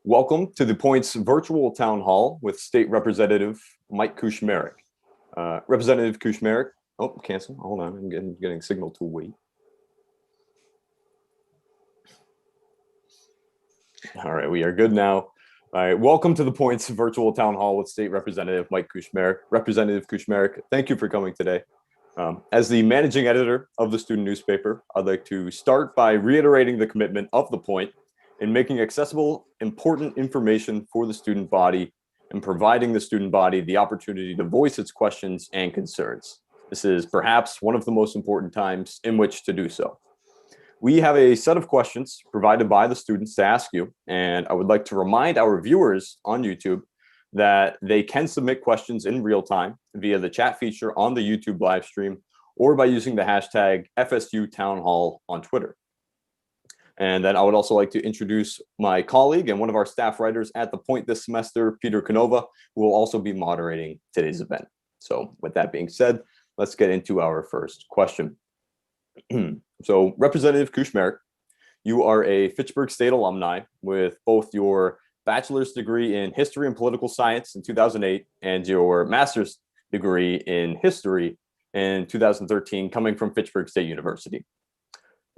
Welcome to the Points virtual town hall with State Representative Mike Kuchmarek. Representative Kuchmarek, oh, cancel. Hold on, I'm getting signal to wait. All right, we are good now. All right, welcome to the Points virtual town hall with State Representative Mike Kuchmarek. Representative Kuchmarek, thank you for coming today. As the managing editor of the student newspaper, I'd like to start by reiterating the commitment of the Point in making accessible, important information for the student body and providing the student body the opportunity to voice its questions and concerns. This is perhaps one of the most important times in which to do so. We have a set of questions provided by the students to ask you, and I would like to remind our viewers on YouTube that they can submit questions in real time via the chat feature on the YouTube live stream or by using the hashtag FSU Town Hall on Twitter. And then I would also like to introduce my colleague and one of our staff writers at the Point this semester, Peter Canova, who will also be moderating today's event. So with that being said, let's get into our first question. So Representative Kuchmarek, you are a Fitchburg State alumni with both your bachelor's degree in history and political science in 2008 and your master's degree in history in 2013 coming from Fitchburg State University.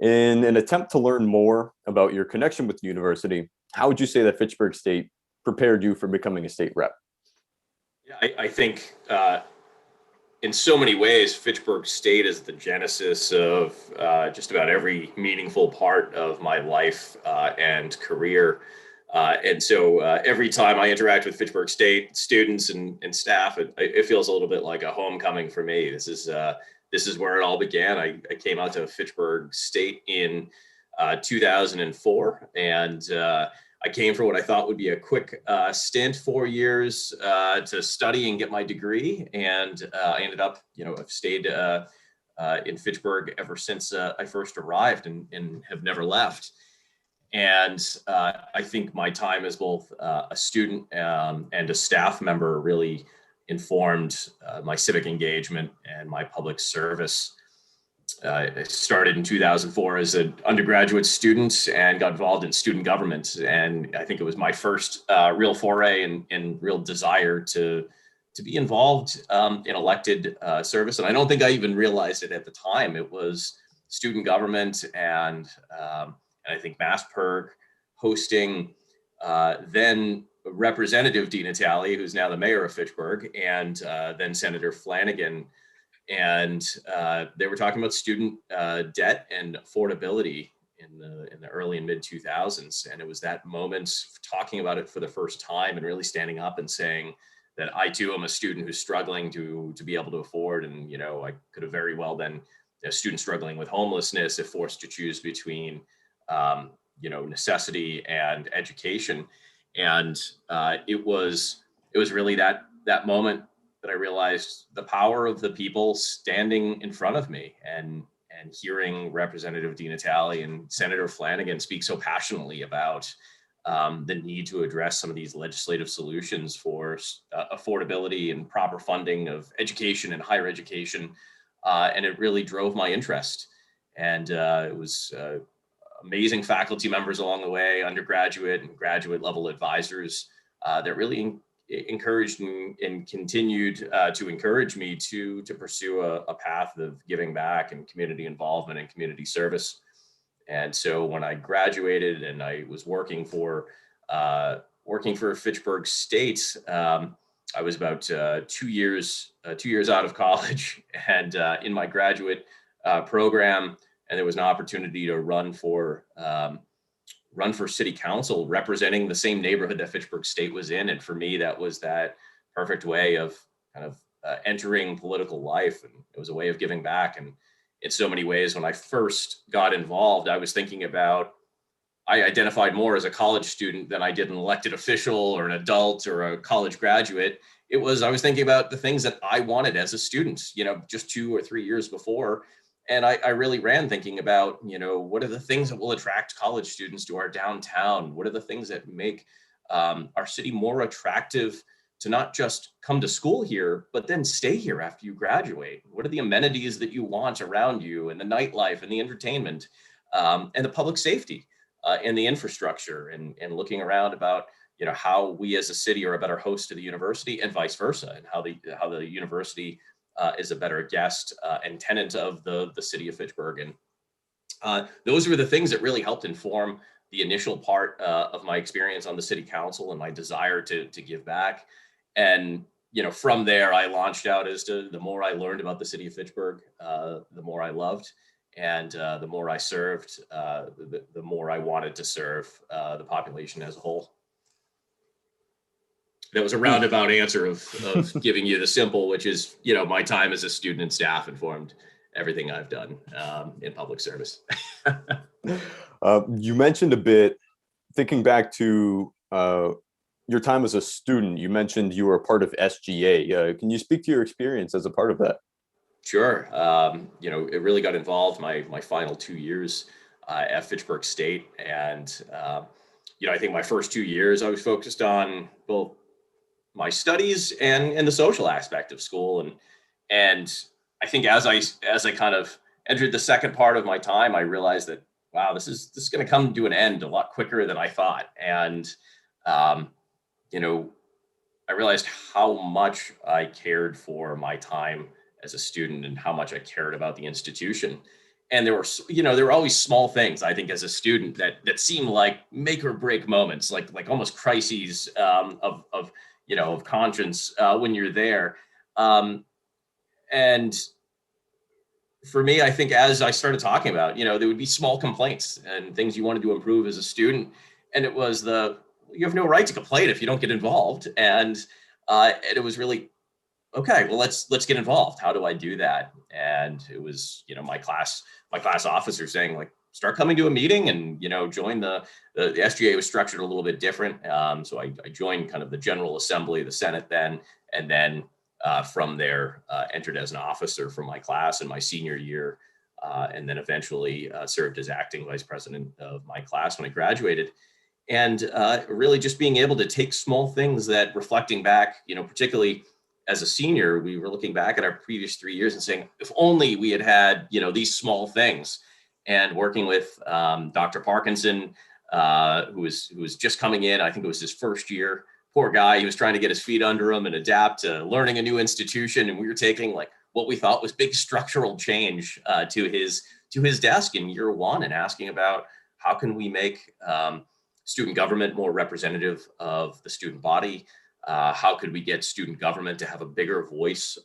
In an attempt to learn more about your connection with the university, how would you say that Fitchburg State prepared you for becoming a state rep? Yeah, I think in so many ways, Fitchburg State is the genesis of just about every meaningful part of my life and career. And so every time I interact with Fitchburg State students and staff, it feels a little bit like a homecoming for me. This is where it all began. I came out to Fitchburg State in 2004, and I came for what I thought would be a quick stint, 4 years to study and get my degree. And I ended up, I've stayed in Fitchburg ever since I first arrived and have never left. And I think my time as both a student and a staff member really informed my civic engagement and my public service. I started in 2004 as an undergraduate student and got involved in student government. And I think it was my first real foray and real desire to be involved in elected service. And I don't think I even realized it at the time. It was student government and I think MassPerg hosting then Representative DiNatale, who's now the mayor of Fitchburg, and then Senator Flanagan. And they were talking about student debt and affordability in the early and mid 2000s. And it was that moment talking about it for the first time and really standing up and saying that I too am a student who's struggling to be able to afford. And, I could have very well been a student struggling with homelessness if forced to choose between, necessity and education. And it was really that moment that I realized the power of the people standing in front of me and hearing Representative DiNatale and Senator Flanagan speak so passionately about the need to address some of these legislative solutions for affordability and proper funding of education and higher education. And it really drove my interest. And it was amazing faculty members along the way, undergraduate and graduate level advisors that really encouraged and continued to encourage me to pursue a path of giving back and community involvement and community service. And so when I graduated and I was working for Fitchburg State, I was about 2 years out of college and in my graduate program, and there was an opportunity to run for city council representing the same neighborhood that Fitchburg State was in. And for me, that was that perfect way of kind of entering political life. And it was a way of giving back. And in so many ways, when I first got involved, I was thinking about, I identified more as a college student than I did an elected official or an adult or a college graduate. I was thinking about the things that I wanted as a student, just 2 or 3 years before. And I really ran thinking about, what are the things that will attract college students to our downtown? What are the things that make our city more attractive to not just come to school here, but then stay here after you graduate? What are the amenities that you want around you and the nightlife and the entertainment and the public safety? in the infrastructure and looking around about, how we as a city are a better host to the university and vice versa, and how the university is a better guest and tenant of the city of Fitchburg. And those were the things that really helped inform the initial part of my experience on the city council and my desire to give back. And from there, I launched out as to the more I learned about the city of Fitchburg, the more I loved, and the more I served, the more I wanted to serve the population as a whole. That was a roundabout answer of giving you the simple, which is, my time as a student and staff informed everything I've done in public service. You mentioned a bit, thinking back to your time as a student, you mentioned you were a part of SGA. Can you speak to your experience as a part of that? Sure. It really got involved my final 2 years at Fitchburg State. And, I think my first 2 years, I was focused on both my studies and the social aspect of school. And I think as I kind of entered the second part of my time, I realized that, wow, this is going to come to an end a lot quicker than I thought. And, I realized how much I cared for my time as a student and how much I cared about the institution. And there were always small things, I think, as a student that seemed like make or break moments, like almost crises of conscience when you're there. And for me, I think as I started talking about, there would be small complaints and things you wanted to improve as a student. And it was you have no right to complain if you don't get involved. And it was really, okay, well, let's get involved. How do I do that? And it was, my class officer saying, like, start coming to a meeting and, join the SGA was structured a little bit different. So I joined kind of the General Assembly, the Senate then, and then from there entered as an officer for my class in my senior year, and then eventually served as acting vice president of my class when I graduated. And really just being able to take small things that, reflecting back, particularly as a senior, we were looking back at our previous 3 years and saying, if only we had these small things. And working with Dr. Parkinson, who was just coming in, I think it was his first year. Poor guy, he was trying to get his feet under him and adapt to learning a new institution. And we were taking like what we thought was big structural change to his desk in year one, and asking about how can we make student government more representative of the student body? How could we get student government to have a bigger voice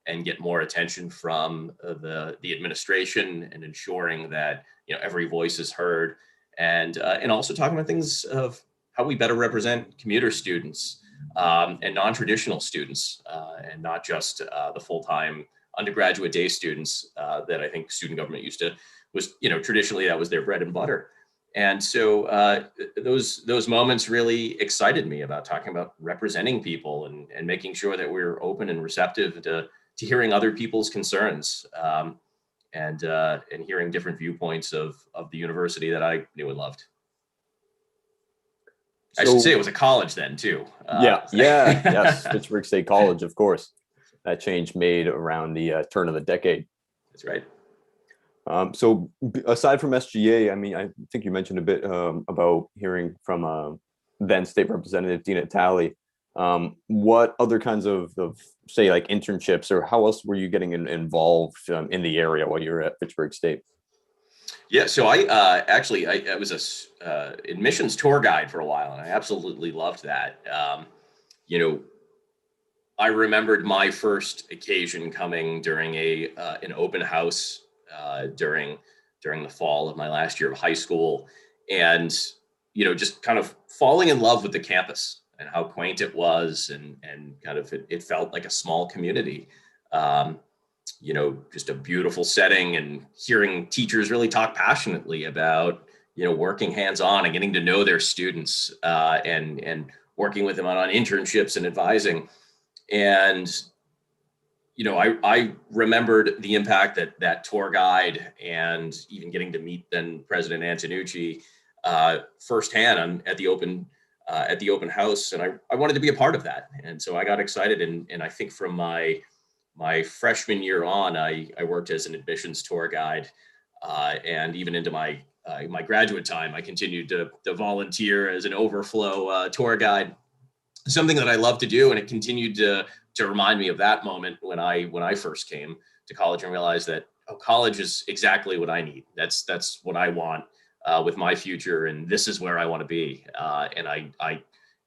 and get more attention from the administration, and ensuring that every voice is heard, and also talking about things of how we better represent commuter students and non-traditional students, and not just the full-time undergraduate day students that I think student government was traditionally that was their bread and butter. And so those moments really excited me about talking about representing people and making sure that we're open and receptive to hearing other people's concerns, and hearing different viewpoints of the university that I knew and loved. I should say it was a college then too. Yes, Fitchburg State College, of course. That change made around the turn of the decade. That's right. So aside from SGA, I mean, I think you mentioned a bit about hearing from then State Representative Dina Talley. What other kinds of say, like internships, or how else were you getting involved in the area while you were at Fitchburg State? Yeah, so I was a admissions tour guide for a while, and I absolutely loved that. I remembered my first occasion coming during an open house during the fall of my last year of high school, and just kind of falling in love with the campus and how quaint it was, and kind of it felt like a small community. Just a beautiful setting, and hearing teachers really talk passionately about working hands-on and getting to know their students, and working with them on internships and advising. And I remembered the impact that tour guide, and even getting to meet then President Antonucci firsthand at the open house, and I wanted to be a part of that. And so I got excited, and I think from my freshman year on, I worked as an admissions tour guide, and even into my my graduate time, I continued to volunteer as an overflow tour guide, something that I love to do. And it continued to remind me of that moment when I first came to college and realized that, oh, college is exactly what I need. That's what I want with my future. And this is where I want to be. And I,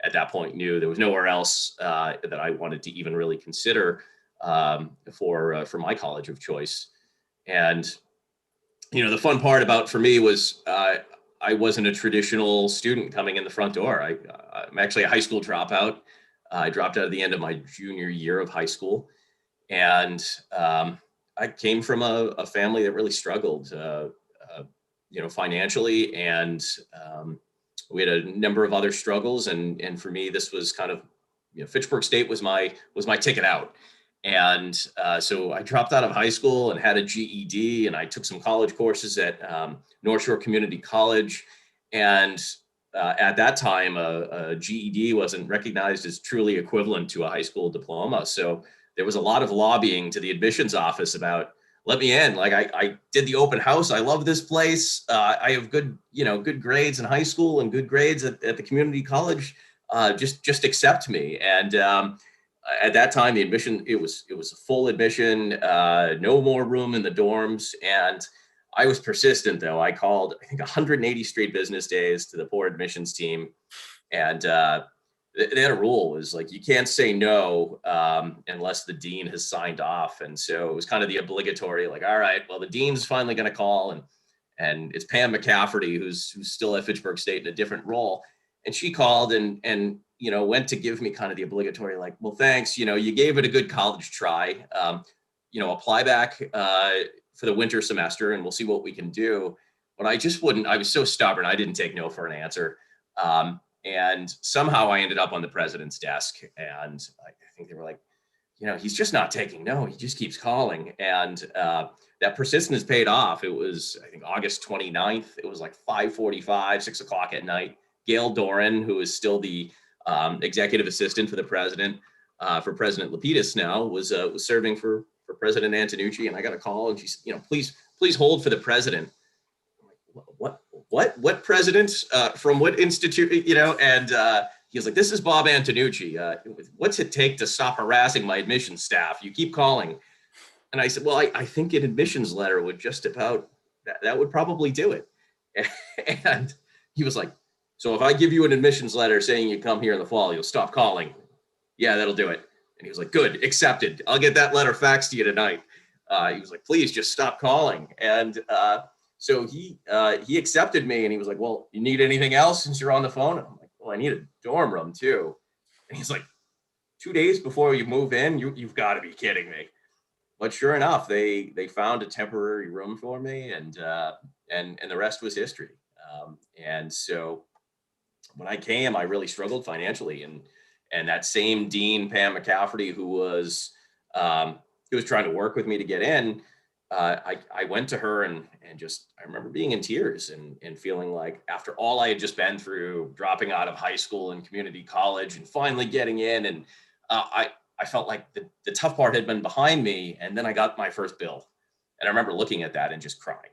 at that point, knew there was nowhere else that I wanted to even really consider for my college of choice. And the fun part about for me was I wasn't a traditional student coming in the front door. I'm actually a high school dropout. I dropped out at the end of my junior year of high school, and I came from a family that really struggled, financially, and we had a number of other struggles. And for me, this was kind of, Fitchburg State was my ticket out. And so I dropped out of high school and had a GED, and I took some college courses at North Shore Community College. And at that time, a GED wasn't recognized as truly equivalent to a high school diploma. So there was a lot of lobbying to the admissions office about, let me in. Like I did the open house. I love this place. I have good grades in high school and good grades at the community college. Just accept me. And at that time, the admission, it was a full admission, no more room in the dorms. And I was persistent, though. I called, I think, 180 straight business days to the poor admissions team. And they had a rule, was like, you can't say no unless the dean has signed off. And so it was kind of the obligatory, like, all right, well, the dean's finally going to call. And it's Pam McCafferty, who's still at Fitchburg State in a different role. And she called and went to give me kind of the obligatory, like, well, thanks, you gave it a good college try, apply back for the winter semester and we'll see what we can do. But I just wouldn't. I was so stubborn. I didn't take no for an answer. And somehow I ended up on the president's desk. And I think they were like, he's just not taking no. He just keeps calling. And that persistence paid off. It was, I think, August 29th. It was like 5:45, 6 o'clock at night. Gail Doran, who is still the executive assistant for the president, for President Lapidus now, was serving for President Antonucci. And I got a call and she said, please hold for the president. I'm like, what president from what institute, and he was like, this is Bob Antonucci. What's it take to stop harassing my admissions staff? You keep calling. And I said, well, I think an admissions letter would just about, that would probably do it. And he was like, so if I give you an admissions letter saying you come here in the fall, you'll stop calling. Yeah, that'll do it. And he was like, good, accepted. I'll get that letter faxed to you tonight. He was like, please just stop calling. And so he accepted me, and he was like, well, you need anything else since you're on the phone? And I'm like, well, I need a dorm room too. And he's like, 2 days before you move in, you've got to be kidding me. But sure enough, they found a temporary room for me, and the rest was history. And so when I came, I really struggled financially, and that same dean, Pam McCafferty, who was trying to work with me to get in, I went to her and I remember being in tears and feeling like, after all I had just been through, dropping out of high school and community college and finally getting in, and I felt like the tough part had been behind me, and then I got my first bill, and I remember looking at that and just crying,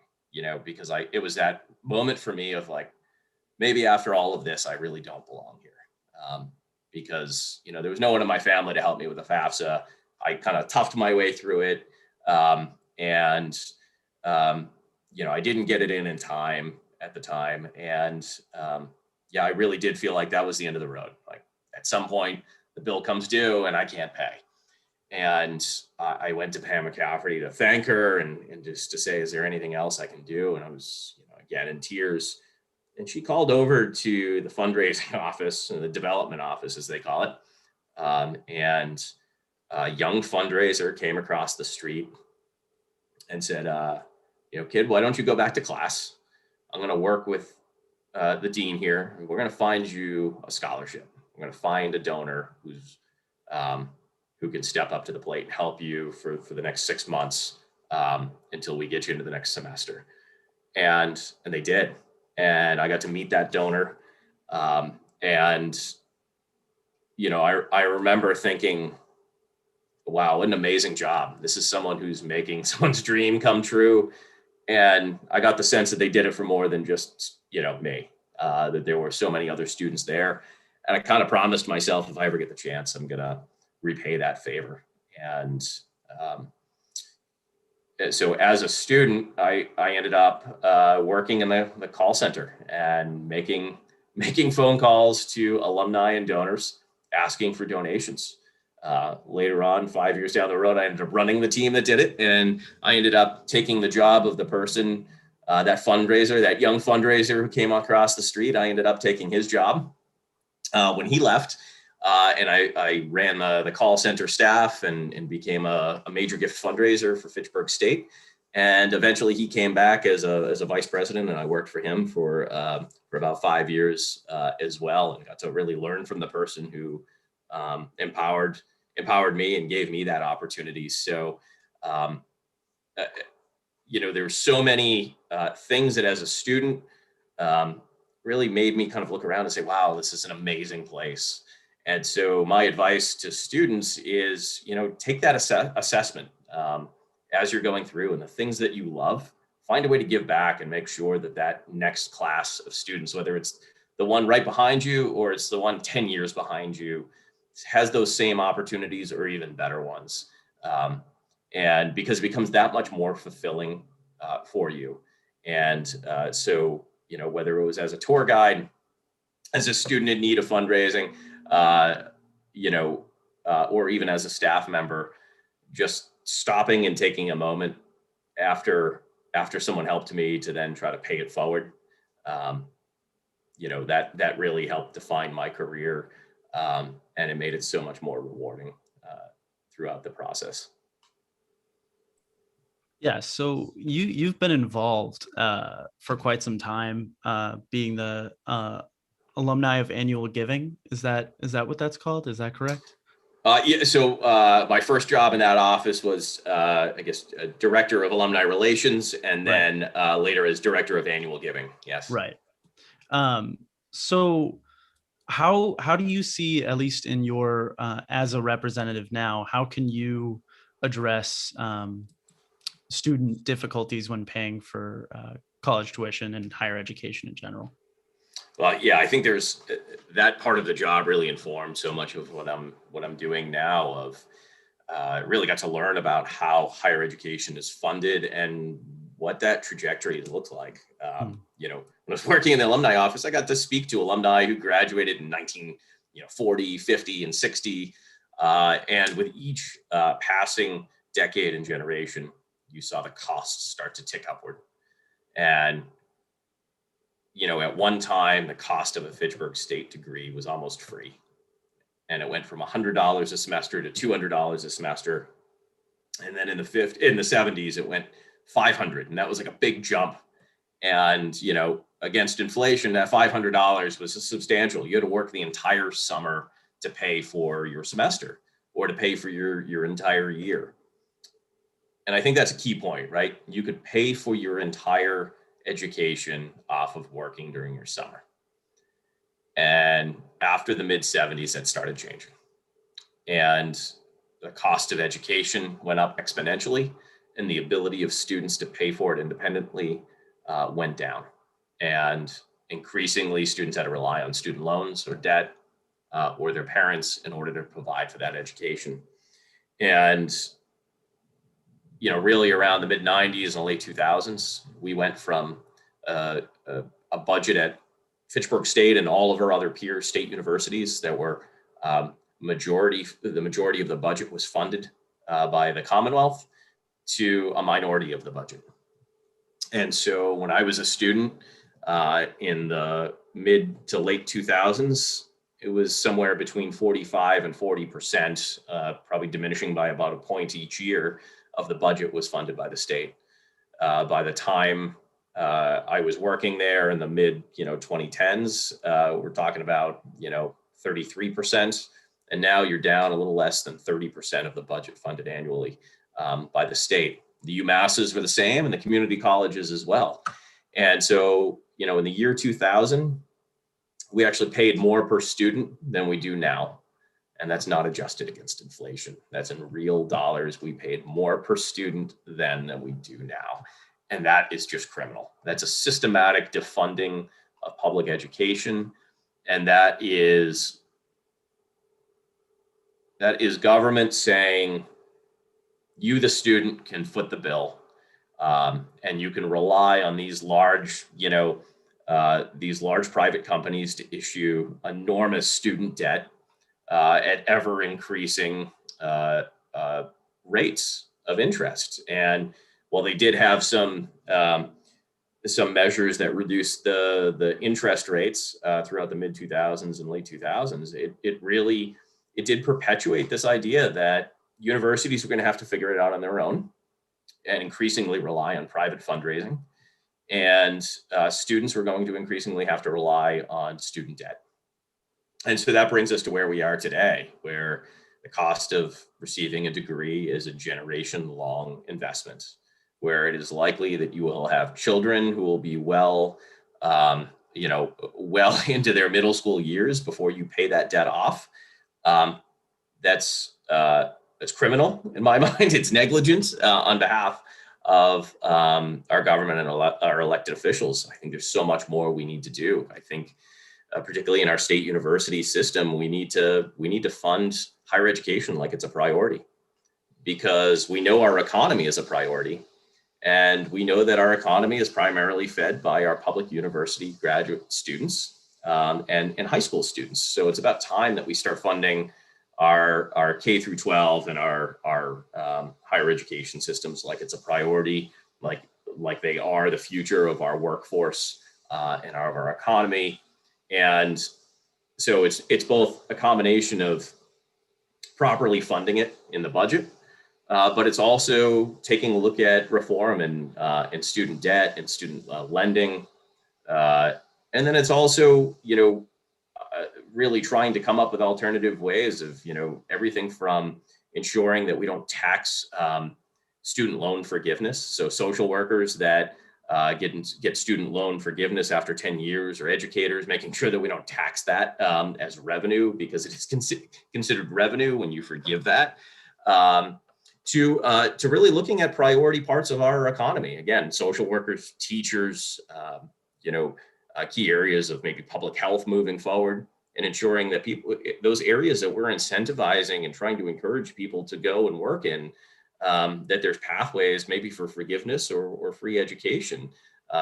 because it was that moment for me of like, maybe after all of this, I really don't belong here. Because, there was no one in my family to help me with the FAFSA. I kind of toughed my way through it. I didn't get it in time at the time. And I really did feel like that was the end of the road. Like, at some point, the bill comes due and I can't pay. And I went to Pam McCafferty to thank her and just to say, is there anything else I can do? And I was, again, in tears. And she called over to the fundraising office, the development office, as they call it. And a young fundraiser came across the street and said, kid, why don't you go back to class? I'm going to work with the dean here, and we're going to find you a scholarship. We're going to find a donor who can step up to the plate and help you for the next 6 months until we get you into the next semester. And they did. And I got to meet that donor. I remember thinking, wow, what an amazing job. This is someone who's making someone's dream come true. And I got the sense that they did it for more than just, me, that there were so many other students there. And I kind of promised myself, if I ever get the chance, I'm going to repay that favor. And um, so as a student, I ended up working in the call center and making phone calls to alumni and donors asking for donations. Later on, 5 years down the road, I ended up running the team that did it, and I ended up taking the job of the person, that young fundraiser who came across the street. I ended up taking his job when he left. And I ran the call center staff and became a major gift fundraiser for Fitchburg State. And eventually he came back as a vice president, and I worked for him for about 5 years as well, and got to really learn from the person who empowered me and gave me that opportunity. So, um, there's so many things that as a student really made me kind of look around and say, wow, this is an amazing place. And so my advice to students is, take that assessment as you're going through, and the things that you love, find a way to give back and make sure that next class of students, whether it's the one right behind you or it's the one 10 years behind you, has those same opportunities or even better ones. And because it becomes that much more fulfilling for you. And so, whether it was as a tour guide, as a student in need of fundraising, uh, or even as a staff member, just stopping and taking a moment after someone helped me to then try to pay it forward. Um, that really helped define my career, and it made it so much more rewarding throughout the process. Yeah, so you've been involved for quite some time, being the alumni of annual giving. Is that what that's called? Is that correct? Yeah, so my first job in that office was, I guess, director of alumni relations, and Right. then later as director of annual giving. Yes. Right. Um, so how do you see, at least in your as a representative now, how can you address student difficulties when paying for college tuition and higher education in general? Well, yeah, I think there's that part of the job really informed so much of what I'm doing now. Of really got to learn about how higher education is funded and what that trajectory looks like. When I was working in the alumni office, I got to speak to alumni who graduated in 1940, 50, and 60. And with each passing decade and generation, you saw the costs start to tick upward. And at one time, the cost of a Fitchburg State degree was almost free. And it went from $100 a semester to $200 a semester. And then in the 70s, it went 500. And that was like a big jump. And, against inflation, that $500 was substantial. You had to work the entire summer to pay for your semester or to pay for your entire year. And I think that's a key point, right? You could pay for your entire education off of working during your summer. And after the mid 70s, that started changing. And the cost of education went up exponentially, and the ability of students to pay for it independently went down. And increasingly, students had to rely on student loans or debt or their parents in order to provide for that education. And really around the mid 90s and late 2000s, we went from a budget at Fitchburg State and all of our other peer state universities that were the majority of the budget was funded by the Commonwealth to a minority of the budget. And so when I was a student in the mid to late 2000s, it was somewhere between 45 and 40%, probably diminishing by about a point each year of the budget was funded by the state. By the time I was working there in the mid 2010s, we're talking about 33%, and now you're down a little less than 30% of the budget funded annually by the state. The UMasses were the same, and the community colleges as well. And so in the year 2000, we actually paid more per student than we do now. And that's not adjusted against inflation. That's in real dollars. We paid more per student then than we do now. And that is just criminal. That's a systematic defunding of public education. And that is government saying, you, the student, can foot the bill, and you can rely on these large, these large private companies to issue enormous student debt at ever increasing rates of interest. And while they did have some measures that reduced the interest rates throughout the mid 2000s and late 2000s, it did perpetuate this idea that universities are going to have to figure it out on their own and increasingly rely on private fundraising. And students were going to increasingly have to rely on student debt. And so that brings us to where we are today, where the cost of receiving a degree is a generation-long investment, where it is likely that you will have children who will be well into their middle school years before you pay that debt off. That's criminal in my mind. It's negligence on behalf of our government and our elected officials. I think there's so much more we need to do. I think, particularly in our state university system, we need to fund higher education like it's a priority, because we know our economy is a priority, and we know that our economy is primarily fed by our public university graduate students and high school students. So it's about time that we start funding our K through 12 and our higher education systems like it's a priority, like they are the future of our workforce and our economy. And so it's both a combination of properly funding it in the budget, but it's also taking a look at reform and student debt and student lending, and then it's also really trying to come up with alternative ways of, everything from ensuring that we don't tax student loan forgiveness. So social workers that get student loan forgiveness after 10 years, or educators, making sure that we don't tax that as revenue, because it is considered revenue when you forgive that, to really looking at priority parts of our economy. Again, social workers, teachers, key areas of maybe public health moving forward, and ensuring that those areas that we're incentivizing and trying to encourage people to go and work in, that there's pathways maybe for forgiveness or free education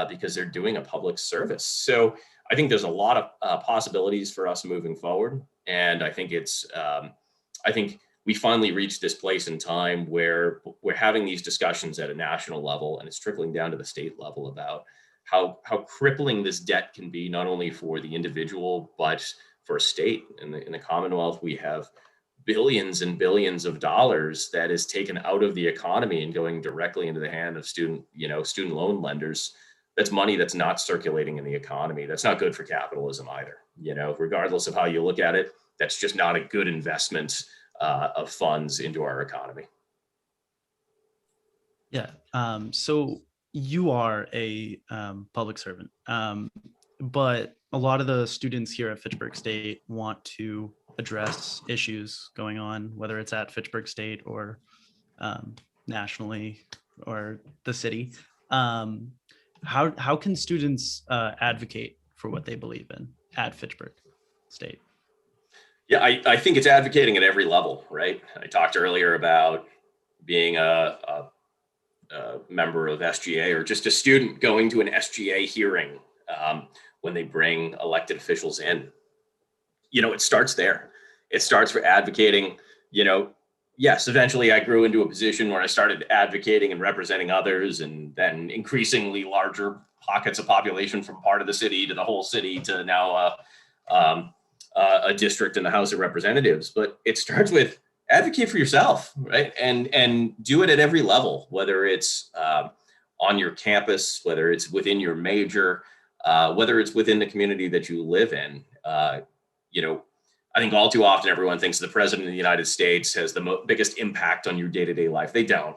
because they're doing a public service. So I think there's a lot of possibilities for us moving forward. And I think I think we finally reached this place in time where we're having these discussions at a national level, and it's trickling down to the state level about how crippling this debt can be, not only for the individual, but for a state. In the Commonwealth, we have billions and billions of dollars that is taken out of the economy and going directly into the hand of student loan lenders. That's money that's not circulating in the economy. That's not good for capitalism either. Regardless of how you look at it, that's just not a good investment of funds into our economy. Yeah. So you are a public servant, but a lot of the students here at Fitchburg State want to address issues going on, whether it's at Fitchburg State or nationally or the city. How can students advocate for what they believe in at Fitchburg State? Yeah, I think it's advocating at every level, right? I talked earlier about being a member of SGA, or just a student going to an SGA hearing when they bring elected officials in. It starts there. It starts for advocating. Yes, eventually I grew into a position where I started advocating and representing others, and then increasingly larger pockets of population from part of the city to the whole city to now a district in the House of Representatives. But it starts with advocate for yourself, right? And do it at every level, whether it's on your campus, whether it's within your major, whether it's within the community that you live in. I think all too often everyone thinks the president of the United States has the biggest impact on your day-to-day life. They don't.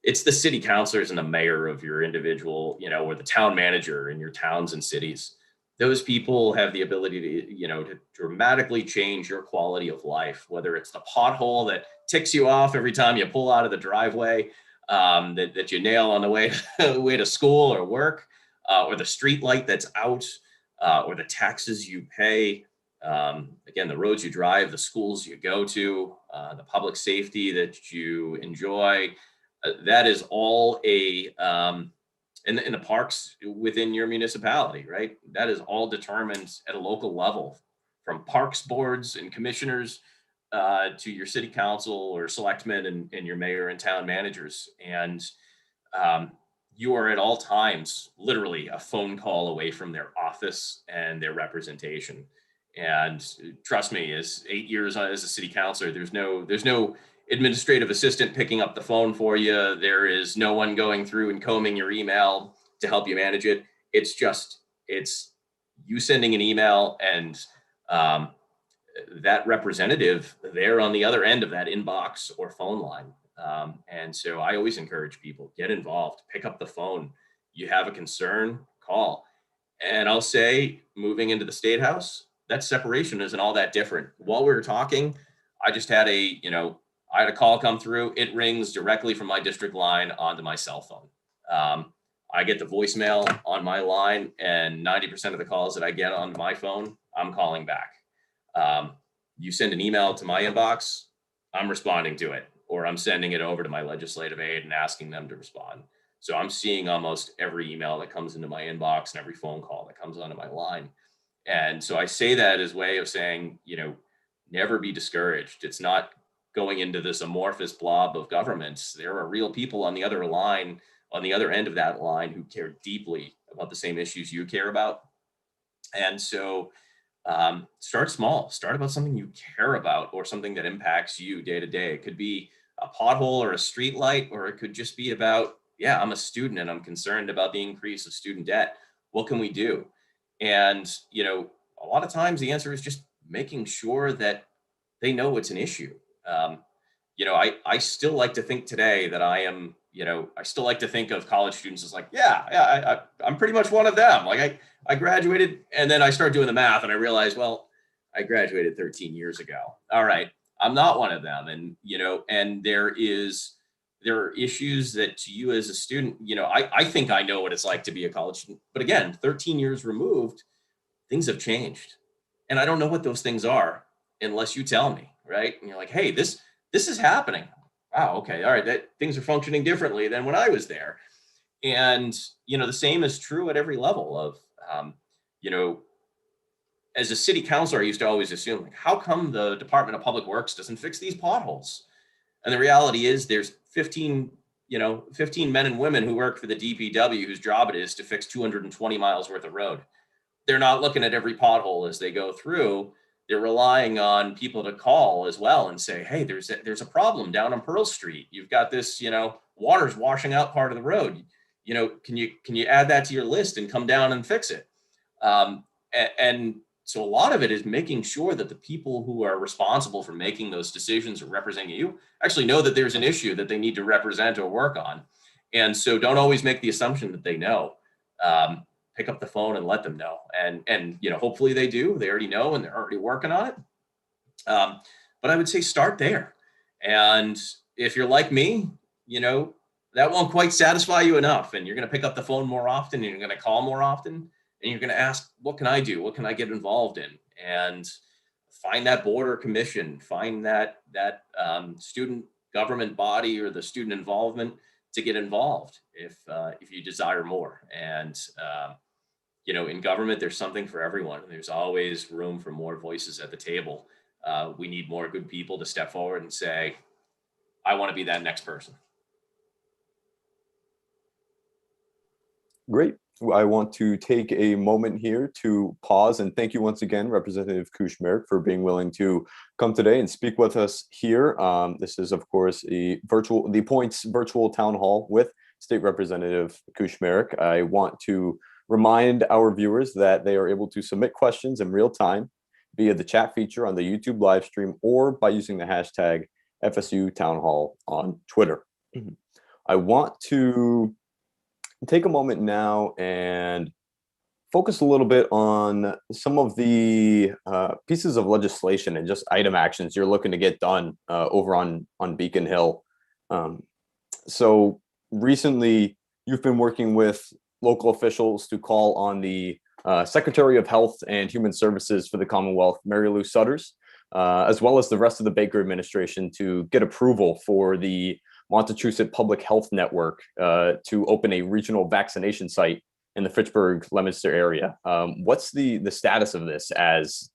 It's the city councilors and the mayor of your individual, or the town manager in your towns and cities. Those people have the ability to dramatically change your quality of life, whether it's the pothole that ticks you off every time you pull out of the driveway, that you nail on the way way to school or work, or the street light that's out, or the taxes you pay. Again, the roads you drive, the schools you go to, the public safety that you enjoy. That is all in the parks within your municipality, right? That is all determined at a local level, from parks boards and commissioners to your city council or selectmen and your mayor and town managers. And you are at all times literally a phone call away from their office and their representation. And trust me, as 8 years as a city councilor, there's no administrative assistant picking up the phone for you. There is no one going through and combing your email to help you manage it. It's you sending an email and that representative there on the other end of that inbox or phone line. And so I always encourage people, get involved, pick up the phone. You have a concern, call. And I'll say, moving into the State House, that separation isn't all that different. While we were talking, I just had I had a call come through. It rings directly from my district line onto my cell phone. I get the voicemail on my line, and 90% of the calls that I get on my phone, I'm calling back. You send an email to my inbox, I'm responding to it, or I'm sending it over to my legislative aide and asking them to respond. So I'm seeing almost every email that comes into my inbox and every phone call that comes onto my line. And so I say that as a way of saying, never be discouraged. It's not going into this amorphous blob of governments. There are real people on the other line, on the other end of that line, who care deeply about the same issues you care about. And so start small, start about something you care about or something that impacts you day to day. It could be a pothole or a street light, or it could just be about, I'm a student and I'm concerned about the increase of student debt. What can we do? And, a lot of times the answer is just making sure that they know it's an issue. I still like to think today that I still like to think of college students as like, I'm pretty much one of them. Like I graduated, and then I started doing the math and I realized, well, I graduated 13 years ago. All right. I'm not one of them. And, and there are issues that to you as a student, I think I know what it's like to be a college student, but again, 13 years removed, things have changed. And I don't know what those things are unless you tell me, right? And you're like, hey, this is happening. Wow, okay, all right, that things are functioning differently than when I was there. And, the same is true at every level of, as a city councilor, I used to always assume, like, how come the Department of Public Works doesn't fix these potholes? And the reality is there's 15 men and women who work for the DPW whose job it is to fix 220 miles worth of road. They're not looking at every pothole as they go through. They're relying on people to call as well and say, hey, there's a problem down on Pearl Street. You've got this, water's washing out part of the road. Can you add that to your list and come down and fix it? And so a lot of it is making sure that the people who are responsible for making those decisions or representing you actually know that there's an issue that they need to represent or work on. And so don't always make the assumption that they know. Pick up the phone and let them know. And hopefully they do. They already know and they're already working on it. But I would say start there. And if you're like me, that won't quite satisfy you enough. And you're going to pick up the phone more often, and you're going to call more often, and you're going to ask, what can I do? What can I get involved in? And find that board or commission, find that student government body or the student involvement to get involved if you desire more. And in government, there's something for everyone. There's always room for more voices at the table. We need more good people to step forward and say, I want to be that next person. Great. I want to take a moment here to pause and thank you once again, Representative Kuchmarek, for being willing to come today and speak with us here. This is, of course, the Points virtual town hall with State Representative Kuchmarek. I want to remind our viewers that they are able to submit questions in real time via the chat feature on the YouTube live stream or by using the hashtag FSU Town Hall on Twitter. I want to take a moment now and focus a little bit on some of the pieces of legislation and just item actions you're looking to get done over on Beacon Hill. So recently, you've been working with local officials to call on the Secretary of Health and Human Services for the Commonwealth, Mary Lou Sutters, as well as the rest of the Baker administration to get approval for the Montechusett Public Health Network to open a regional vaccination site in the Fitchburg-Leominster area. What's the status of this, as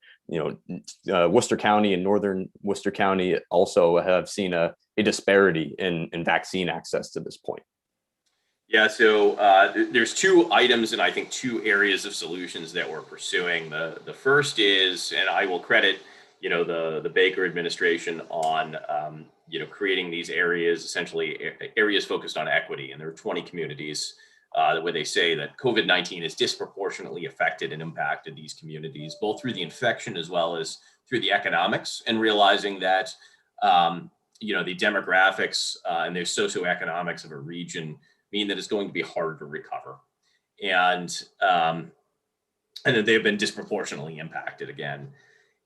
Worcester County and Northern Worcester County also have seen a disparity in vaccine access to this point? Yeah, so there's two items and I think two areas of solutions that we're pursuing. The first is, and I will credit, the Baker administration on, creating these areas, essentially areas focused on equity. And there are 20 communities where they say that COVID-19 has disproportionately affected and impacted these communities, both through the infection as well as through the economics, and realizing that, the demographics and the socioeconomics of a region mean that it's going to be hard to recover. And that they've been disproportionately impacted again.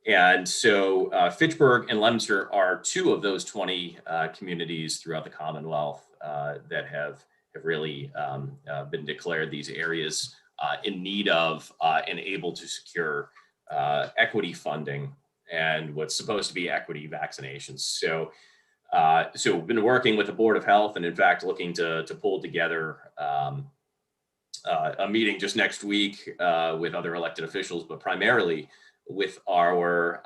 And so Fitchburg and Leominster are two of those 20 communities throughout the Commonwealth that have really been declared these areas in need of and able to secure equity funding and what's supposed to be equity vaccinations. So we've been working with the Board of Health and in fact looking to pull together a meeting just next week with other elected officials, but primarily with our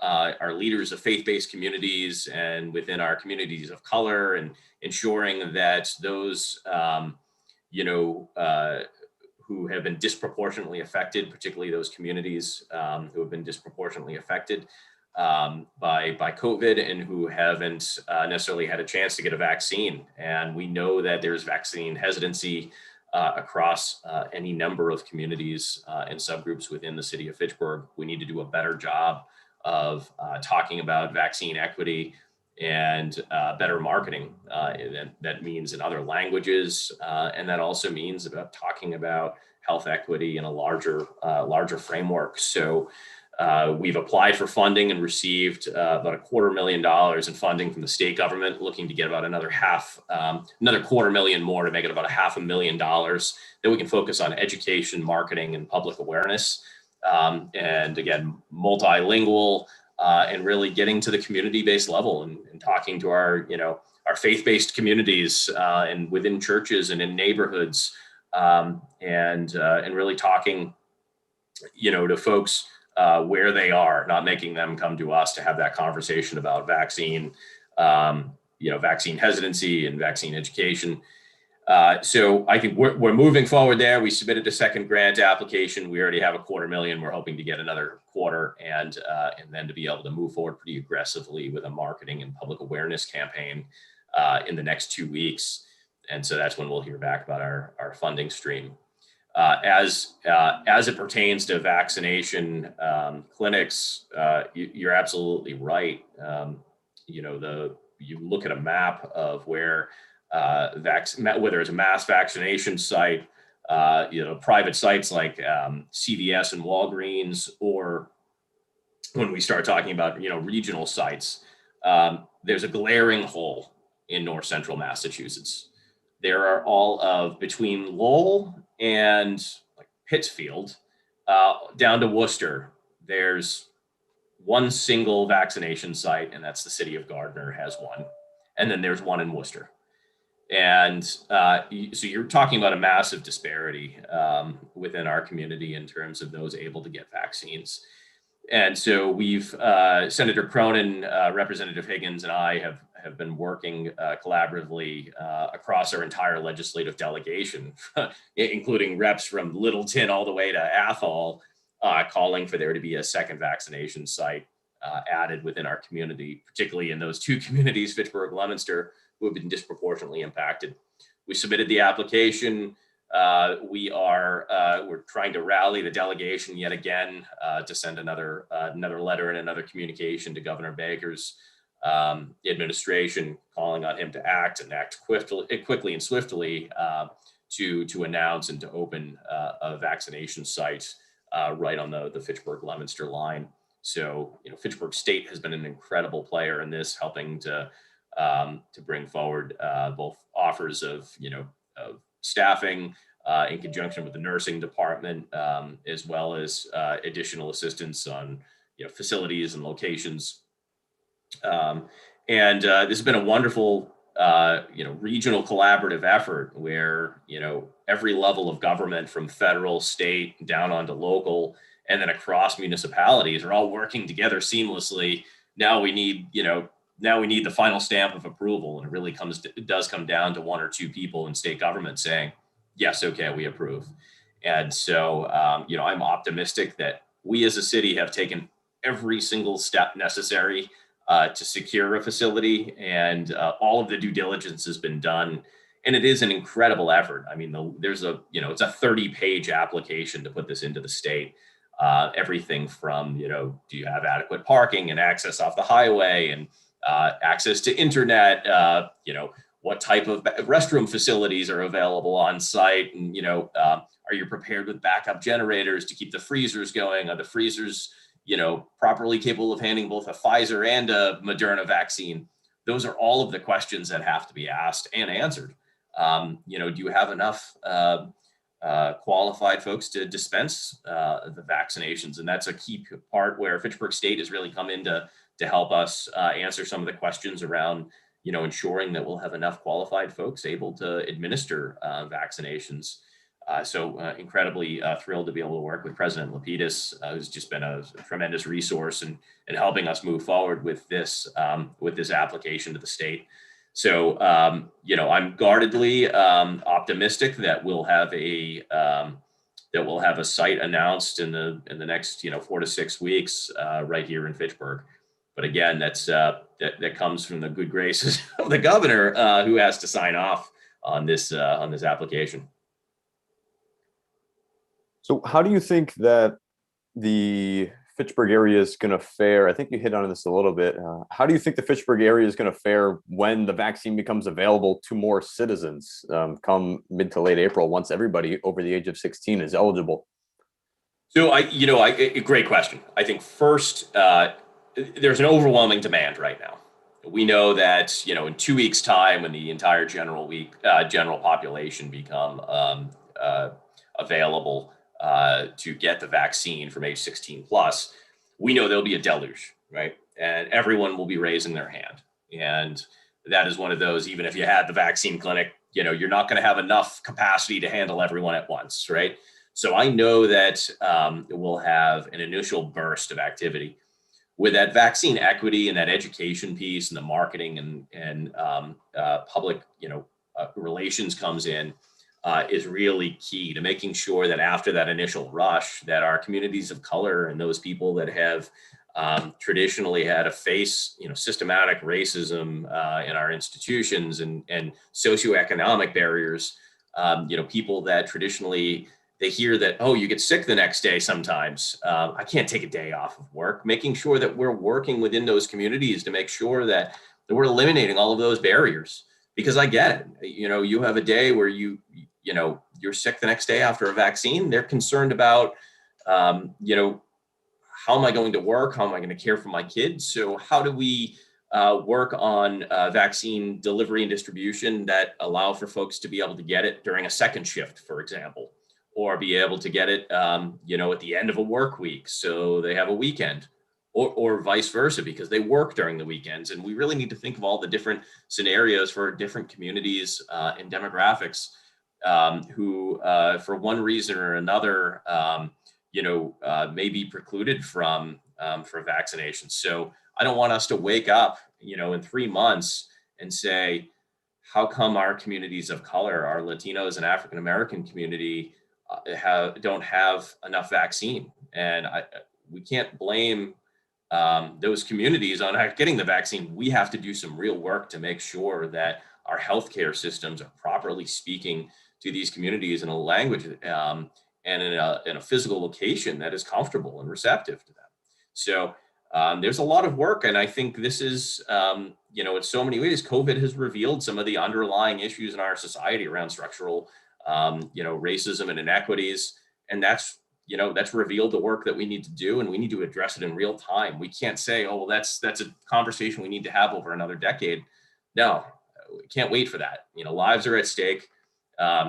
leaders of faith-based communities and within our communities of color, and ensuring that those who have been disproportionately affected, particularly those communities who have been disproportionately affected by COVID and who haven't necessarily had a chance to get a vaccine. And we know that there's vaccine hesitancy across any number of communities and subgroups within the city of Fitchburg. We need to do a better job of talking about vaccine equity and better marketing. That means in other languages, and that also means about talking about health equity in a larger framework. So we've applied for funding and received about $250,000 in funding from the state government, looking to get about another $250,000 more to make it about $500,000 that we can focus on education, marketing, and public awareness. And again, multilingual and really getting to the community-based level and talking to our faith-based communities and within churches and in neighborhoods, and really talking, to folks where they are, not making them come to us to have that conversation about vaccine, vaccine hesitancy and vaccine education. So I think we're moving forward there. We submitted a second grant application. We already have $250,000. We're hoping to get another quarter and then to be able to move forward pretty aggressively with a marketing and public awareness campaign in the next 2 weeks. And so that's when we'll hear back about our funding stream. As it pertains to vaccination clinics, you're absolutely right. You look at a map of where whether it's a mass vaccination site, private sites like CVS and Walgreens, or when we start talking about regional sites, there's a glaring hole in north central Massachusetts. There are all of between Lowell and Pittsfield down to Worcester. There's one single vaccination site, and that's the city of Gardner has one. And then there's one in Worcester. And so you're talking about a massive disparity within our community in terms of those able to get vaccines. And so we've, Senator Cronin, Representative Higgins, and I have been working collaboratively across our entire legislative delegation, including reps from Littleton all the way to Athol, calling for there to be a second vaccination site added within our community, particularly in those two communities, Fitchburg, Leominster, who have been disproportionately impacted. We submitted the application. We're trying to rally the delegation yet again to send another letter and another communication to Governor Baker's administration, calling on him to act quickly and swiftly to announce and to open a vaccination site right on the Fitchburg-Leominster line. So, Fitchburg State has been an incredible player in this, helping to to bring forward both offers of, of staffing in conjunction with the nursing department, as well as additional assistance on, facilities and locations. And this has been a wonderful, regional collaborative effort where, every level of government from federal, state, down onto local, and then across municipalities are all working together seamlessly. Now we need, now we need the final stamp of approval. And it really it does come down to one or two people in state government saying, yes, okay, we approve. And so, I'm optimistic that we as a city have taken every single step necessary to secure a facility, and all of the due diligence has been done. And it is an incredible effort. I mean, there's it's a 30-page application to put this into the state. Everything from, do you have adequate parking and access off the highway, and access to internet, what type of restroom facilities are available on site, and, are you prepared with backup generators to keep the freezers going? Are the freezers, properly capable of handling both a Pfizer and a Moderna vaccine? Those are all of the questions that have to be asked and answered. Do you have enough qualified folks to dispense the vaccinations? And that's a key part where Fitchburg State has really come in to help us answer some of the questions around, ensuring that we'll have enough qualified folks able to administer vaccinations. So incredibly thrilled to be able to work with President Lapidus, who's just been a tremendous resource in helping us move forward with this application to the state. So, I'm guardedly optimistic that we'll have a site announced in the next 4 to 6 weeks right here in Fitchburg. But again, that comes from the good graces of the governor, who has to sign off on this application. So how do you think that the Fitchburg area is going to fare? I think you hit on this a little bit. How do you think the Fitchburg area is going to fare when the vaccine becomes available to more citizens come mid to late April, once everybody over the age of 16 is eligible? So great question. I think first, there's an overwhelming demand right now. We know that, in 2 weeks' time, when the entire general population become available to get the vaccine from age 16 plus, we know there'll be a deluge, right? And everyone will be raising their hand. And that is one of those, even if you had the vaccine clinic, you're not going to have enough capacity to handle everyone at once, right? So I know that we'll have an initial burst of activity. With that vaccine equity and that education piece and the marketing and public, relations comes in, is really key to making sure that after that initial rush, that our communities of color and those people that have traditionally had to face, systematic racism in our institutions and socioeconomic barriers, people that traditionally they hear that, oh, you get sick the next day sometimes. I can't take a day off of work. Making sure that we're working within those communities to make sure that we're eliminating all of those barriers. Because I get it. You have a day where you're sick the next day after a vaccine. They're concerned about, how am I going to work? How am I going to care for my kids? So how do we work on vaccine delivery and distribution that allow for folks to be able to get it during a second shift, for example, or be able to get it, at the end of a work week, so they have a weekend, or vice versa, because they work during the weekends. And we really need to think of all the different scenarios for different communities and demographics who, for one reason or another, may be precluded from vaccination. So I don't want us to wake up, in 3 months and say, how come our communities of color, our Latinos and African American community, don't have enough vaccine? And we can't blame those communities on not getting the vaccine. We have to do some real work to make sure that our healthcare systems are properly speaking to these communities in a language and in a physical location that is comfortable and receptive to them. So there's a lot of work, and I think this is, in so many ways, COVID has revealed some of the underlying issues in our society around structural, racism and inequities, and that's revealed the work that we need to do, and we need to address it in real time. We can't say, oh, well, that's a conversation we need to have over another decade. No, we can't wait for that. Lives are at stake.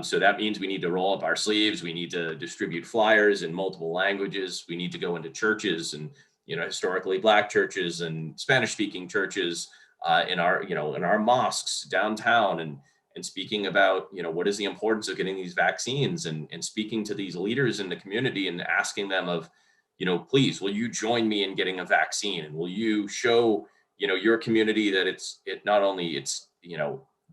So that means we need to roll up our sleeves. We need to distribute flyers in multiple languages. We need to go into churches and, historically Black churches and Spanish speaking churches, in our mosques downtown, and speaking about, what is the importance of getting these vaccines, and speaking to these leaders in the community and asking them of, please, will you join me in getting a vaccine? And will you show, your community that not only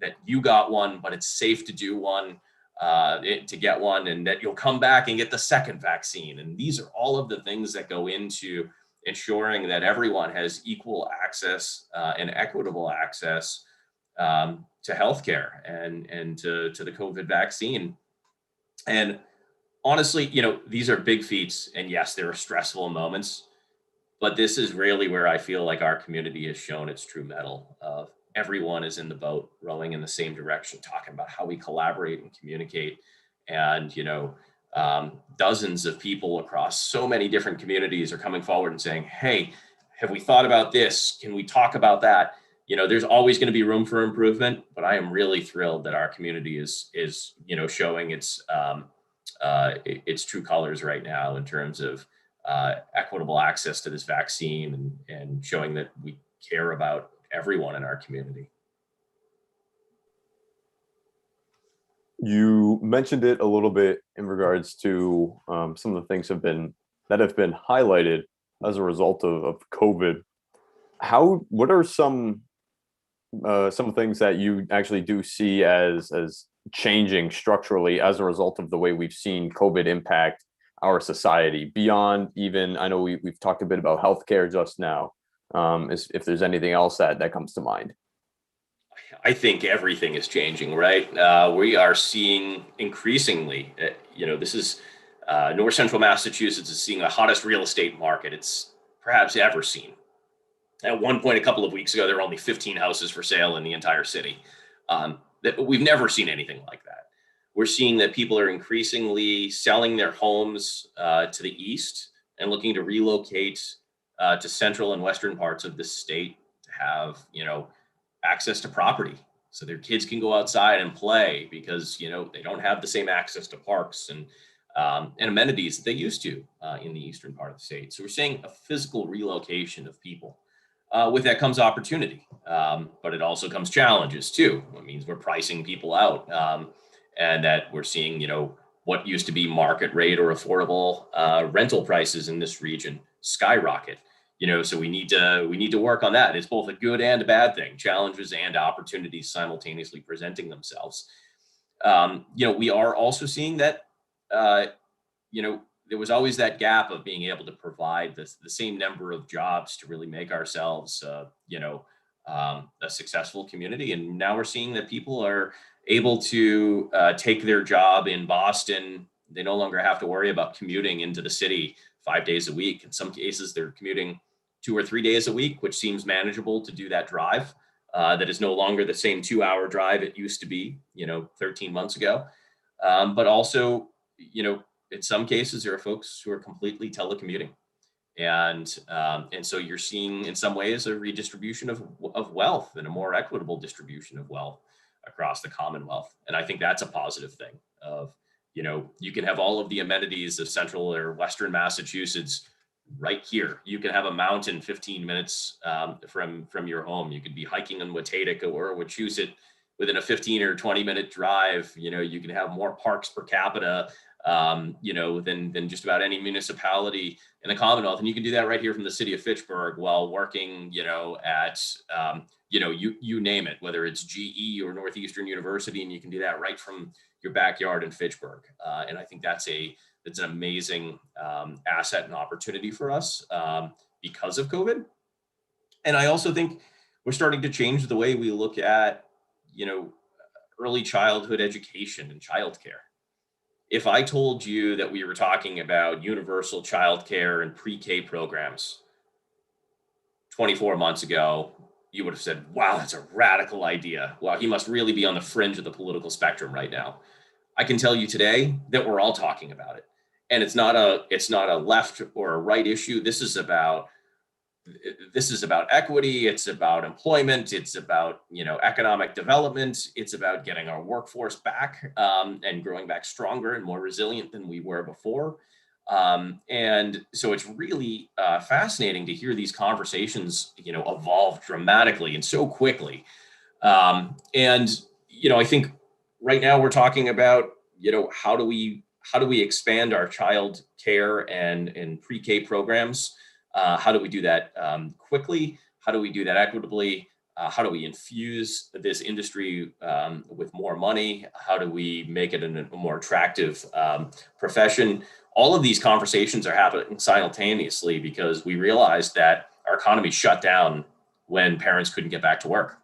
that you got one, but it's safe to do one, to get one, and that you'll come back and get the second vaccine. And these are all of the things that go into ensuring that everyone has equal access, and equitable access, to healthcare and to the COVID vaccine. And honestly, these are big feats, and yes, there are stressful moments, but this is really where I feel like our community has shown its true mettle of everyone is in the boat, rowing in the same direction, talking about how we collaborate and communicate. And, dozens of people across so many different communities are coming forward and saying, hey, have we thought about this? Can we talk about that? There's always going to be room for improvement, but I am really thrilled that our community is showing its true colors right now in terms of equitable access to this vaccine, and showing that we care about everyone in our community. You mentioned it a little bit in regards to some of the things that have been highlighted as a result of COVID. What are some things that you actually do see as changing structurally as a result of the way we've seen COVID impact our society beyond even, I know we've talked a bit about healthcare just now, if there's anything else that comes to mind? I think everything is changing, right? We are seeing increasingly, this is North Central Massachusetts is seeing the hottest real estate market it's perhaps ever seen. At one point, a couple of weeks ago, there were only 15 houses for sale in the entire city. We've never seen anything like that. We're seeing that people are increasingly selling their homes to the east and looking to relocate to central and western parts of the state to have, access to property, so their kids can go outside and play, because they don't have the same access to parks and amenities that they used to in the eastern part of the state. So we're seeing a physical relocation of people. With that comes opportunity, but it also comes challenges too. It means we're pricing people out, and that we're seeing, what used to be market rate or affordable rental prices in this region skyrocket. So we need to work on that. It's both a good and a bad thing, challenges and opportunities simultaneously presenting themselves. We are also seeing that, there was always that gap of being able to provide the same number of jobs to really make ourselves, a successful community. And now we're seeing that people are able to take their job in Boston. They no longer have to worry about commuting into the city 5 days a week. In some cases, they're commuting 2 or 3 days a week, which seems manageable to do that drive. That is no longer the same 2-hour drive it used to be, 13 months ago. But also, in some cases, there are folks who are completely telecommuting. And so you're seeing, in some ways, a redistribution of wealth and a more equitable distribution of wealth across the Commonwealth. And I think that's a positive thing of, you can have all of the amenities of central or western Massachusetts right here. You can have a mountain 15 minutes from your home. You could be hiking in Wetatic or Wachusett within a 15 or 20 minute drive. You can have more parks per capita than just about any municipality in the Commonwealth. And you can do that right here from the city of Fitchburg while working, at, you name it, whether it's GE or Northeastern University, and you can do that right from your backyard in Fitchburg. And I think that's an amazing asset and opportunity for us because of COVID. And I also think we're starting to change the way we look at, early childhood education and childcare. If I told you that we were talking about universal childcare and pre-K programs 24 months ago, you would have said, wow, that's a radical idea. Wow, he must really be on the fringe of the political spectrum right now. I can tell you today that we're all talking about it. And it's not a left or a right issue. This is about this is about equity. It's about employment. It's about, economic development. It's about getting our workforce back and growing back stronger and more resilient than we were before. And so it's really fascinating to hear these conversations, evolve dramatically and so quickly. And I think right now we're talking about, how do we expand our child care and pre-K programs? How do we do that quickly? How do we do that equitably? How do we infuse this industry with more money? How do we make it a more attractive profession? All of these conversations are happening simultaneously because we realized that our economy shut down when parents couldn't get back to work.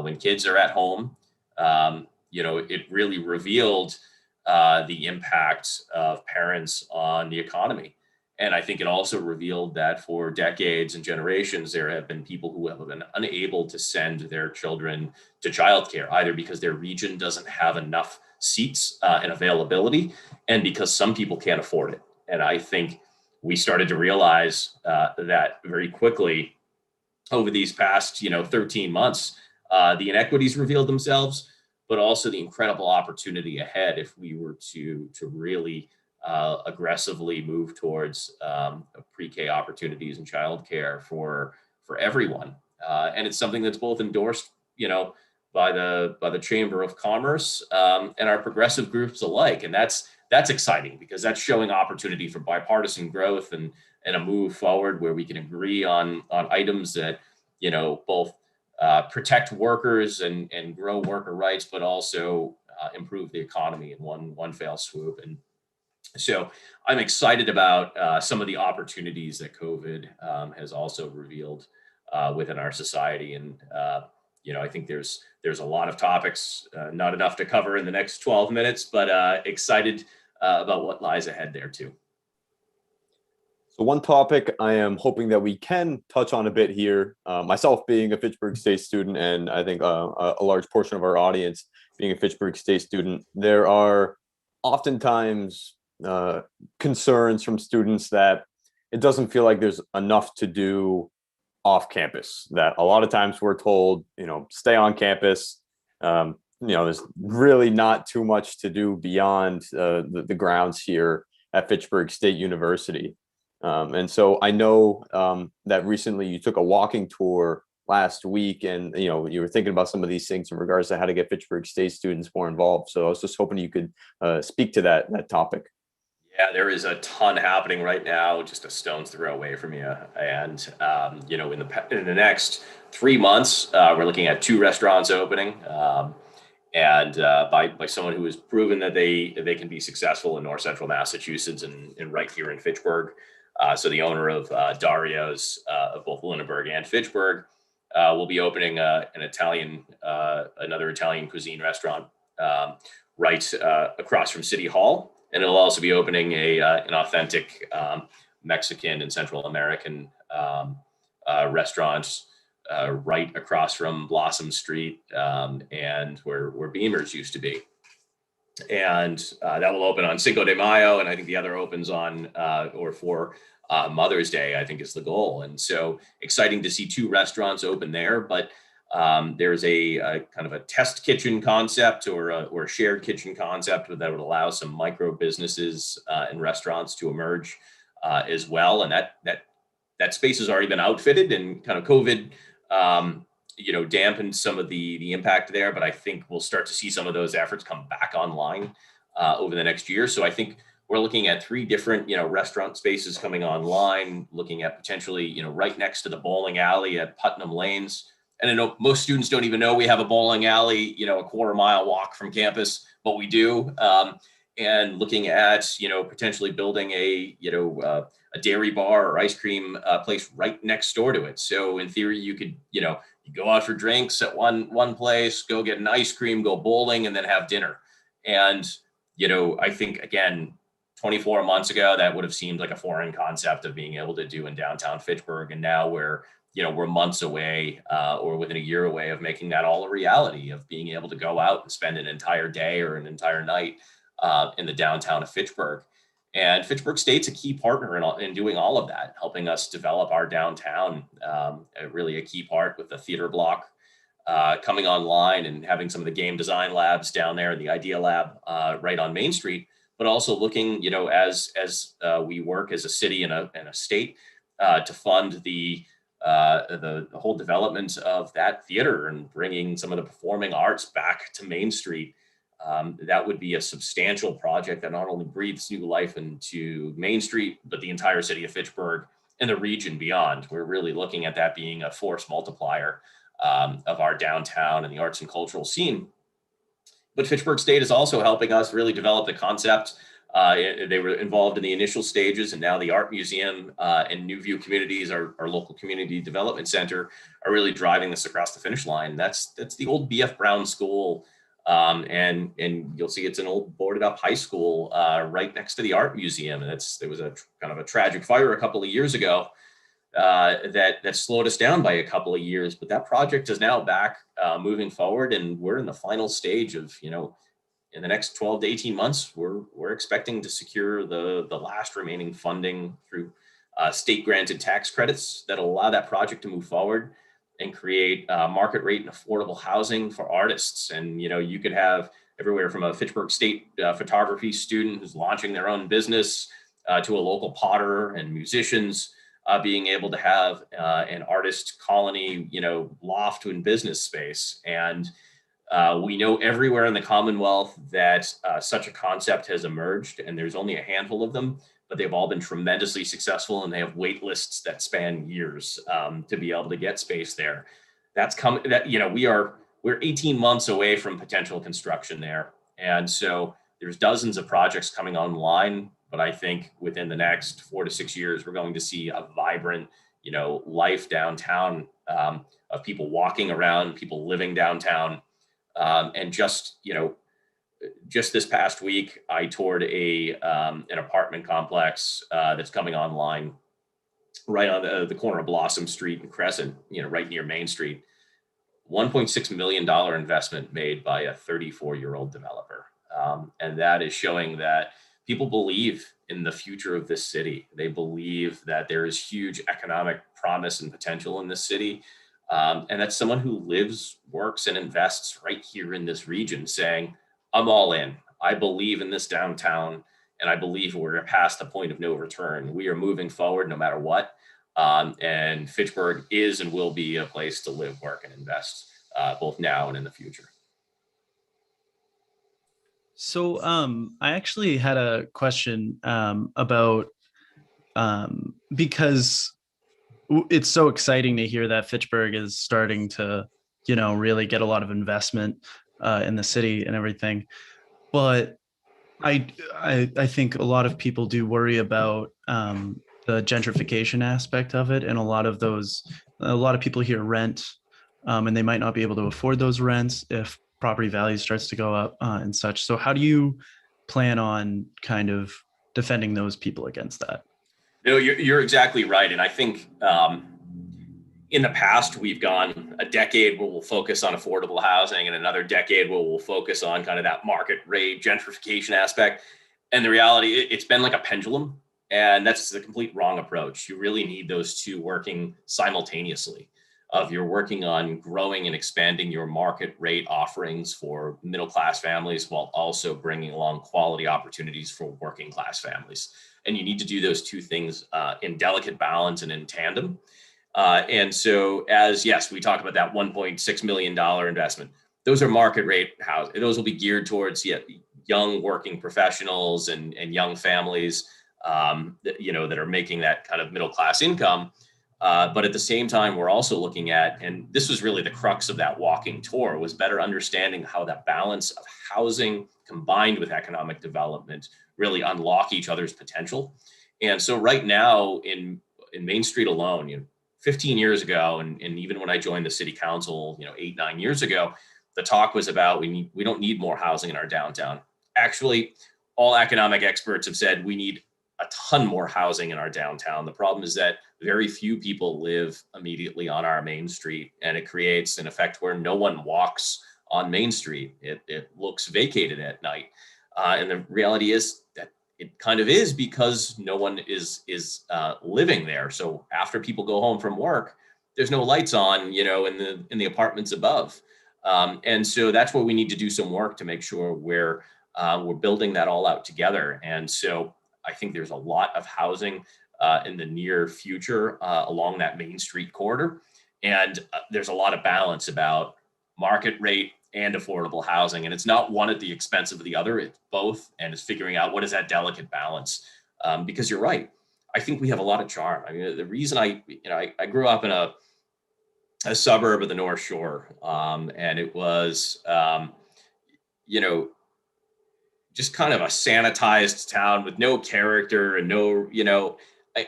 When kids are at home, it really revealed the impact of parents on the economy. And I think it also revealed that for decades and generations, there have been people who have been unable to send their children to childcare, either because their region doesn't have enough seats and availability, and because some people can't afford it. And I think we started to realize that very quickly over these past, 13 months, the inequities revealed themselves, but also the incredible opportunity ahead if we were to really aggressively move towards pre-K opportunities and childcare for everyone. And it's something that's both endorsed, by the Chamber of Commerce and our progressive groups alike. And that's exciting because that's showing opportunity for bipartisan growth and a move forward where we can agree on items that, both protect workers and grow worker rights, but also improve the economy in one fell swoop. And so I'm excited about some of the opportunities that COVID has also revealed within our society. And, I think there's a lot of topics, not enough to cover in the next 12 minutes, but excited about what lies ahead there too. So one topic I am hoping that we can touch on a bit here, myself being a Fitchburg State student, and I think a large portion of our audience being a Fitchburg State student, there are oftentimes concerns from students that it doesn't feel like there's enough to do off campus, that a lot of times we're told, stay on campus. There's really not too much to do beyond the grounds here at Fitchburg State University. And so I know that recently you took a walking tour last week, and you were thinking about some of these things in regards to how to get Fitchburg State students more involved. So I was just hoping you could speak to that topic. Yeah, there is a ton happening right now, just a stone's throw away from you. And in the next 3 months, we're looking at 2 restaurants opening, and by someone who has proven that they can be successful in North Central Massachusetts and right here in Fitchburg. So the owner of Dario's of both Lunenburg and Fitchburg will be opening another Italian cuisine restaurant right across from City Hall, and it'll also be opening an authentic Mexican and Central American restaurant right across from Blossom Street and where Beamer's used to be. And that will open on Cinco de Mayo, and I think the other opens on or for Mother's Day, I think is the goal. And so exciting to see 2 restaurants open there, but there's a kind of a test kitchen concept or a shared kitchen concept that would allow some micro businesses and restaurants to emerge as well. And that space has already been outfitted, and kind of COVID dampened some of the impact there, but I think we'll start to see some of those efforts come back online over the next year. So I think we're looking at 3 different, restaurant spaces coming online, looking at potentially, right next to the bowling alley at Putnam Lanes. And I know most students don't even know we have a bowling alley, a quarter-mile walk from campus, but we do. And looking at, potentially building a dairy bar or ice cream place right next door to it. So in theory, you could, you go out for drinks at one place, go get an ice cream, go bowling, and then have dinner. And, I think, again, 24 months ago, that would have seemed like a foreign concept of being able to do in downtown Fitchburg. And now we're months away or within a year away of making that all a reality, of being able to go out and spend an entire day or an entire night in the downtown of Fitchburg. And Fitchburg State's a key partner in doing all of that, helping us develop our downtown, really a key part with the theater block coming online and having some of the game design labs down there and the Idea Lab right on Main Street, but also looking, as we work as a city and a state to fund the whole development of that theater and bringing some of the performing arts back to Main Street. That would be a substantial project that not only breathes new life into Main Street, but the entire city of Fitchburg and the region beyond. We're really looking at that being a force multiplier of our downtown and the arts and cultural scene. But Fitchburg State is also helping us really develop the concept. They were involved in the initial stages, and now the Art Museum and New View Communities, our local community development center, are really driving this across the finish line. That's the old B.F. Brown School, and you'll see it's an old boarded up high school right next to the Art Museum. And there was a kind of a tragic fire a couple of years ago that slowed us down by a couple of years, but that project is now back moving forward, and we're in the final stage of, in the next 12 to 18 months, we're expecting to secure the last remaining funding through state granted tax credits that'll allow that project to move forward and create market rate and affordable housing for artists. And, you could have everywhere from a Fitchburg State photography student who's launching their own business to a local potter and musicians being able to have an artist colony, loft and business space. And we know everywhere in the Commonwealth that such a concept has emerged, and there's only a handful of them, but they've all been tremendously successful, and they have wait lists that span years to be able to get space there. That's coming. We're 18 months away from potential construction there, and so there's dozens of projects coming online. But I think within the next 4 to 6 years, we're going to see a vibrant, life downtown of people walking around, people living downtown. And just this past week, I toured an apartment complex that's coming online right on the corner of Blossom Street and Crescent, right near Main Street. $1.6 million investment made by a 34-year-old developer. And that is showing that people believe in the future of this city. They believe that there is huge economic promise and potential in this city. And that's someone who lives, works, and invests right here in this region, saying, I'm all in. I believe in this downtown, and I believe we're past the point of no return. We are moving forward no matter what. And Fitchburg is and will be a place to live, work, and invest, both now and in the future. So I actually had a question about because it's so exciting to hear that Fitchburg is starting to, really get a lot of investment in the city and everything. But I think a lot of people do worry about the gentrification aspect of it, and a lot of people here rent, and they might not be able to afford those rents if property value starts to go up and such. So how do you plan on kind of defending those people against that? No, you're exactly right. And I think in the past, we've gone a decade where we'll focus on affordable housing and another decade where we'll focus on kind of that market rate gentrification aspect. And the reality, it's been like a pendulum, and that's the complete wrong approach. You really need those two working simultaneously. You're working on growing and expanding your market rate offerings for middle-class families while also bringing along quality opportunities for working class families. And you need to do those two things in delicate balance and in tandem. And so yes, we talk about that $1.6 million investment. Those are market rate housing. Those will be geared towards young working professionals and young families that are making that kind of middle-class income. But at the same time, we're also looking at, and this was really the crux of that walking tour, was better understanding how that balance of housing combined with economic development really unlock each other's potential. And so right now in Main Street alone, 15 years ago, and even when I joined the city council, 8-9 years ago, the talk was about we don't need more housing in our downtown. Actually, all economic experts have said we need a ton more housing in our downtown. The problem is that very few people live immediately on our Main Street, and it creates an effect where no one walks on Main Street. It looks vacated at night. And the reality is that it kind of is because no one is living there. So after people go home from work, there's no lights on, in the apartments above. And so that's where we need to do some work to make sure we're building that all out together. And so I think there's a lot of housing in the near future along that Main Street corridor. And there's a lot of balance about market rate and affordable housing. And it's not one at the expense of the other, it's both. And it's figuring out what is that delicate balance. Because you're right. I think we have a lot of charm. I mean, the reason I grew up in a suburb of the North Shore. And it was, just kind of a sanitized town with no character and no,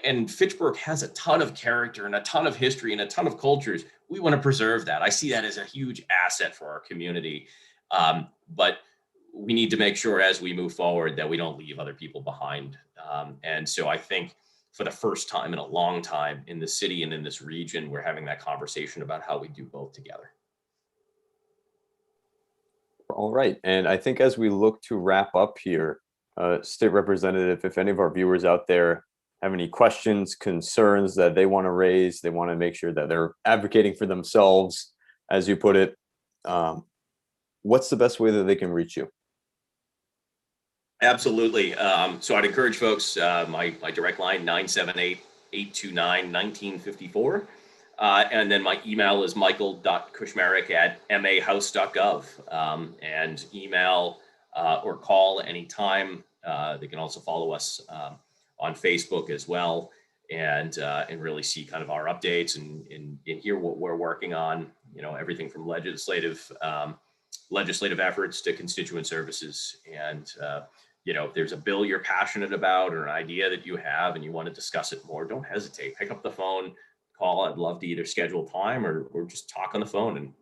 and Fitchburg has a ton of character and a ton of history and a ton of cultures. We want to preserve that. I see that as a huge asset for our community. But we need to make sure as we move forward that we don't leave other people behind. And so I think for the first time in a long time in the city and in this region, we're having that conversation about how we do both together. All right. And I think as we look to wrap up here, State Representative, if any of our viewers out there have any questions, concerns that they want to raise, they want to make sure that they're advocating for themselves, as you put it, what's the best way that they can reach you? Absolutely. So I'd encourage folks, my direct line, 978-829-1954. And then my email is michael.kushmerek@mahouse.gov. And email or call anytime. They can also follow us on Facebook as well, and really see kind of our updates and hear what we're working on. Everything from legislative efforts to constituent services. And if there's a bill you're passionate about or an idea that you have and you want to discuss it more, don't hesitate. Pick up the phone, call. I'd love to either schedule time or just talk on the phone.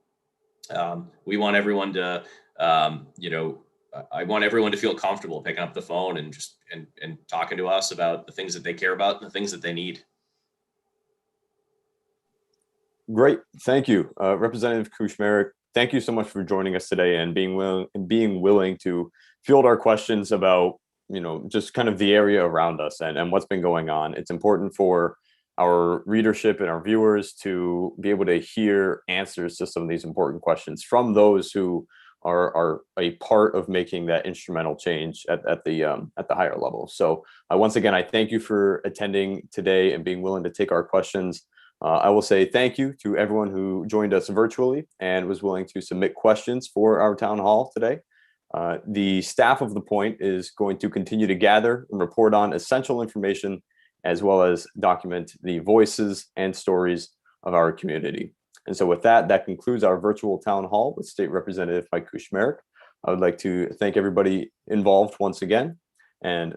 And we want everyone to, I want everyone to feel comfortable picking up the phone and just and talking to us about the things that they care about and the things that they need. Great. Thank you. Representative Kushmerek, thank you so much for joining us today and being willing to field our questions about, just kind of the area around us and what's been going on. It's important for our readership and our viewers to be able to hear answers to some of these important questions from those who are a part of making that instrumental change at the higher level. So once again, I thank you for attending today and being willing to take our questions. I will say thank you to everyone who joined us virtually and was willing to submit questions for our town hall today. The staff of The Point is going to continue to gather and report on essential information, as well as document the voices and stories of our community. And so with that, that concludes our virtual town hall with State Representative Mike Kushmerek. I would like to thank everybody involved once again. And